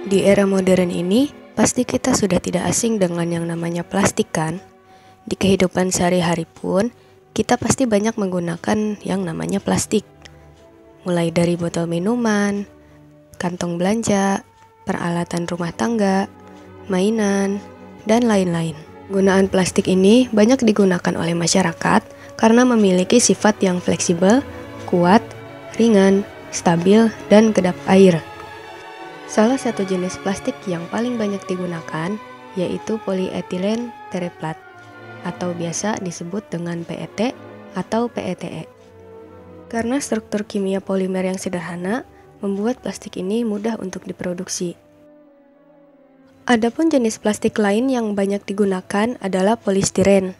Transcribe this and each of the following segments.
Di era modern ini, pasti kita sudah tidak asing dengan yang namanya plastik kan? Di kehidupan sehari-hari pun, kita pasti banyak menggunakan yang namanya plastik. Mulai dari botol minuman, kantong belanja, peralatan rumah tangga, mainan, dan lain-lain. Gunaan plastik ini banyak digunakan oleh masyarakat karena memiliki sifat yang fleksibel, kuat, ringan, stabil, dan kedap air. Salah satu jenis plastik yang paling banyak digunakan yaitu polyethylene terephthalate atau biasa disebut dengan PET atau PETE. Karena struktur kimia polimer yang sederhana, membuat plastik ini mudah untuk diproduksi. Adapun jenis plastik lain yang banyak digunakan adalah polistiren.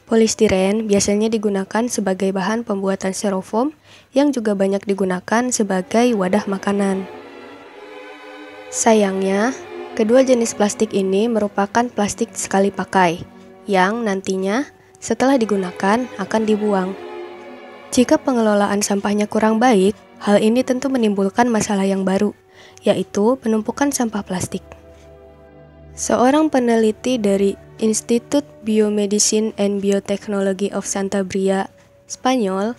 Polistiren biasanya digunakan sebagai bahan pembuatan styrofoam yang juga banyak digunakan sebagai wadah makanan. Sayangnya, kedua jenis plastik ini merupakan plastik sekali pakai, yang nantinya setelah digunakan akan dibuang. Jika pengelolaan sampahnya kurang baik, hal ini tentu menimbulkan masalah yang baru, yaitu penumpukan sampah plastik. Seorang peneliti dari Institute Biomedicine and Biotechnology of Santabria, Spanyol,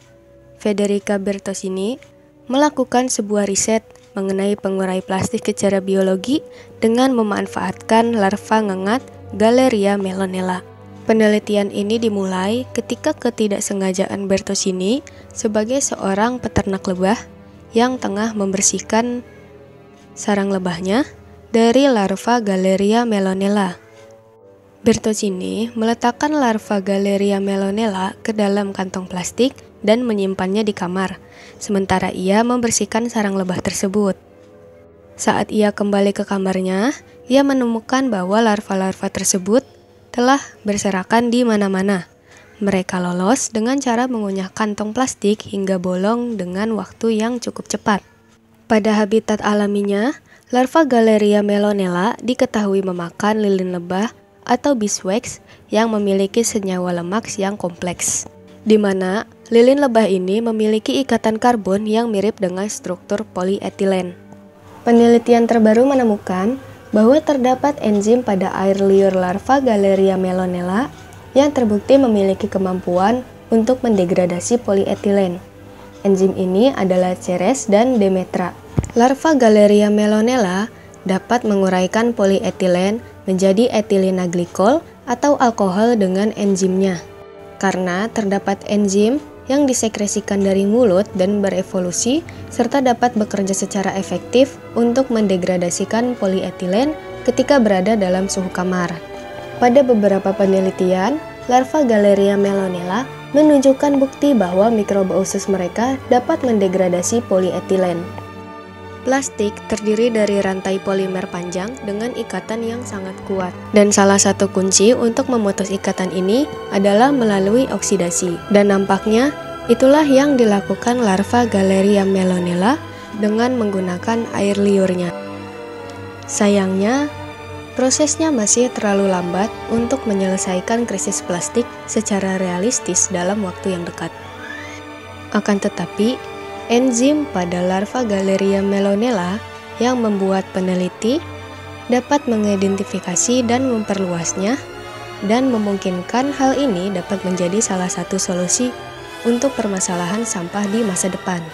Federica Bertosini, melakukan sebuah riset mengenai pengurai plastik secara biologi dengan memanfaatkan larva ngengat Galleria melonella. Penelitian ini dimulai ketika ketidaksengajaan Bertosini sebagai seorang peternak lebah yang tengah membersihkan sarang lebahnya dari larva Galleria melonella. Bertosini meletakkan larva Galleria melonella ke dalam kantong plastik dan menyimpannya di kamar, sementara ia membersihkan sarang lebah tersebut. Saat ia kembali ke kamarnya, ia menemukan bahwa larva-larva tersebut telah berserakan di mana-mana. Mereka lolos dengan cara mengunyah kantong plastik hingga bolong dengan waktu yang cukup cepat. Pada habitat alaminya, larva Galleria melonella diketahui memakan lilin lebah atau beeswax yang memiliki senyawa lemak yang kompleks, di mana lilin lebah ini memiliki ikatan karbon yang mirip dengan struktur polyethylene. Penelitian terbaru menemukan bahwa terdapat enzim pada air liur larva Galleria melonella yang terbukti memiliki kemampuan untuk mendegradasi polyethylene. Enzim ini adalah ceres dan demetra. Larva Galleria melonella dapat menguraikan polyethylene menjadi etilena glikol atau alkohol dengan enzimnya. Karena terdapat enzim yang disekresikan dari mulut dan berevolusi serta dapat bekerja secara efektif untuk mendegradasikan polyethylene ketika berada dalam suhu kamar. Pada beberapa penelitian, larva Galleria melonella menunjukkan bukti bahwa mikroba usus mereka dapat mendegradasi polyethylene. Plastik terdiri dari rantai polimer panjang dengan ikatan yang sangat kuat. Dan salah satu kunci untuk memutus ikatan ini adalah melalui oksidasi. Dan nampaknya itulah yang dilakukan larva Galleria melonella dengan menggunakan air liurnya. Sayangnya, prosesnya masih terlalu lambat untuk menyelesaikan krisis plastik secara realistis dalam waktu yang dekat. Akan tetapi, enzim pada larva Galleria melonella yang membuat peneliti dapat mengidentifikasi dan memperluasnya dan memungkinkan hal ini dapat menjadi salah satu solusi untuk permasalahan sampah di masa depan.